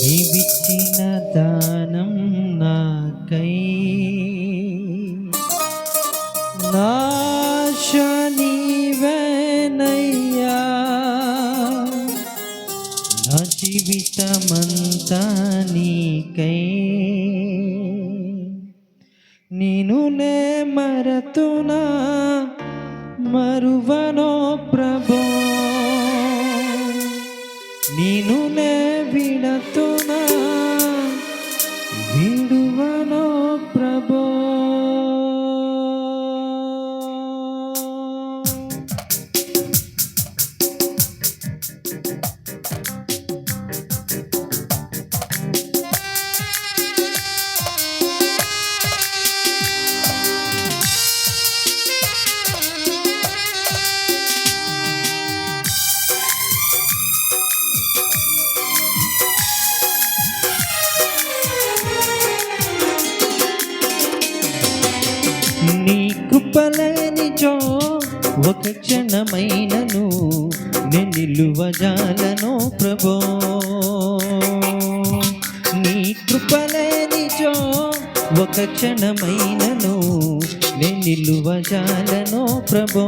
నీవిచ్చిన దానం నాకై నాశ నీవేనయ్యా, నా జీవితమంతా నీకై నేను నే మరతునా మరువనో ప్రభో, ನೀನು ನೇ ಬಿಡತುನ ಬಿಡುವನೋ ಪ್ರಭೋ. నీ కృపలేనిచో ఒక క్షణమైనను నే నిలువజాలను ప్రభో, నీ కృపలేనిచో ఒక క్షణమైనను నే నిలువజాలను ప్రభో.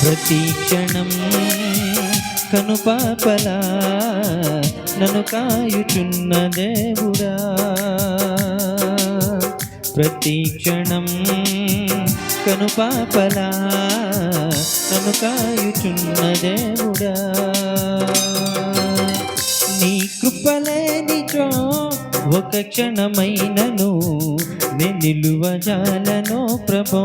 ప్రతి క్షణం కనుపాపలా నన్ను కాయుచున్న దేవుడా, ప్రతి క్షణం కనుపాపలా నన్ను కాయుచున్న దేవుడా. నీ కృపలేనిచో ఒక క్షణమైనను నే నిలువజాలను ప్రభో.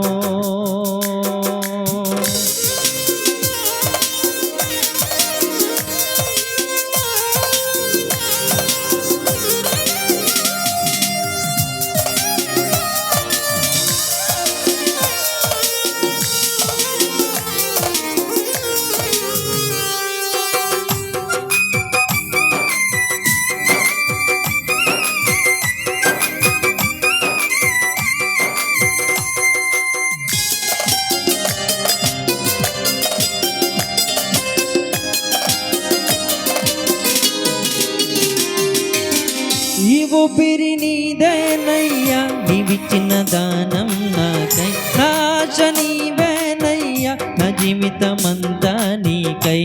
ఈ ఊపిరి నీదేనయ్యా, నీవిచ్చిన దానం నాకై నాశ నీవేనయ్యా, నా జీవితమంతా నీకై.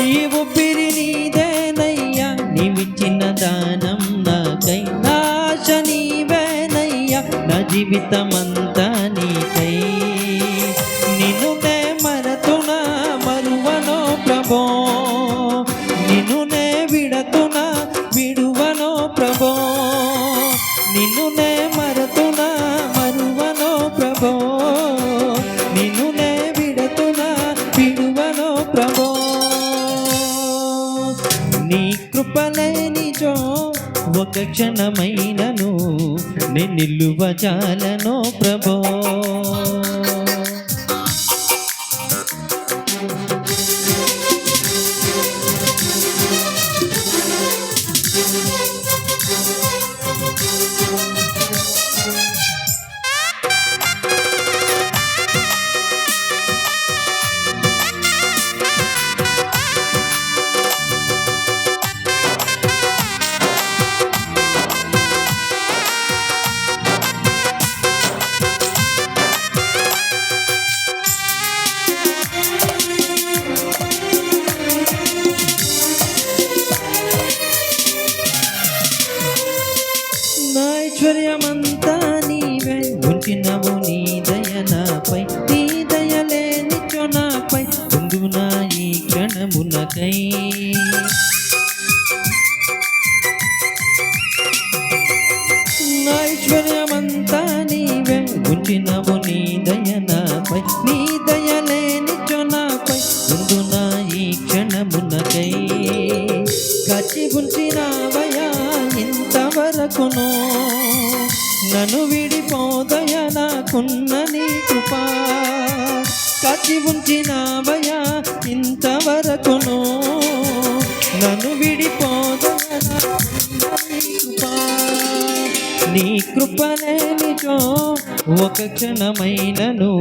ఈ ఊపిరి నీదేనయ్యా, నీవిచ్చిన దానం నాకై నాశ నీవేనయ్యా, నా జీవితమంతా నీకై. నిన్ను నే మరతునా మరువనో ప్రభో, నిన్ను నే విడతునా విడువనో ప్రభో, నిన్ను నే మరతునా మరువనో ప్రభో, నిన్ను నే విడతునా విడువనో ప్రభో. నీ కృపలేనిచో ఒక క్షణమైనను నే నిలువజాలను ప్రభో. ఐశ్వర్యమంతా నీవే ఉంచినవు, నీ దయ నాపై, నీ దయలేనిచో నాపై ఉందునా ఈ క్షణమునకై. ఐశ్వర్యమంతా నీవే ఉంచినవు, నీ దయ నాపై, నీ దయలేనిచో నాపై ఉందునా ఈ క్షణమునకై. కాచి ఉంచినావయా ఇంతవరకును, నన్ను విడిపోదయ నాకున్న నీ కృపా. కాచి ఉంచినావయా ఇంతవరకును, నన్ను విడిపోదయ నాకున్న నీ కృపా. నీ కృపలేనిచో ఒక క్షణమైనను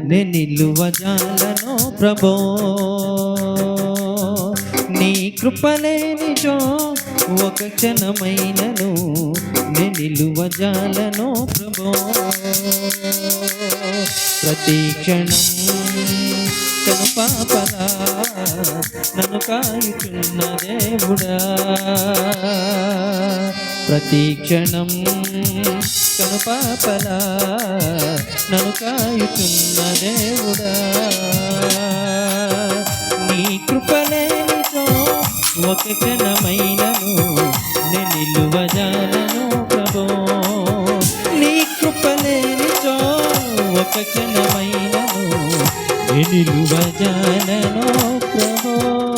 నే నిలువజాలను ప్రభో. నీ కృపలేనిచో ఒక క్షణమైనను నే నిలువజాలను ప్రభో. ప్రతి క్షణం తను పాపలా నన్ను కాయుచున్న దేవుడా. ప్రతి క్షణం కను పాపలా నన్ను కాయుచున్న దేవుడా. నీ కృపలేనితో ఒక క్షణమైనను నే నిలువజాలను ప్రభో. నీ కృపలేనితో ఒక క్షణమైనను నే నిలువజాలను ప్రభో.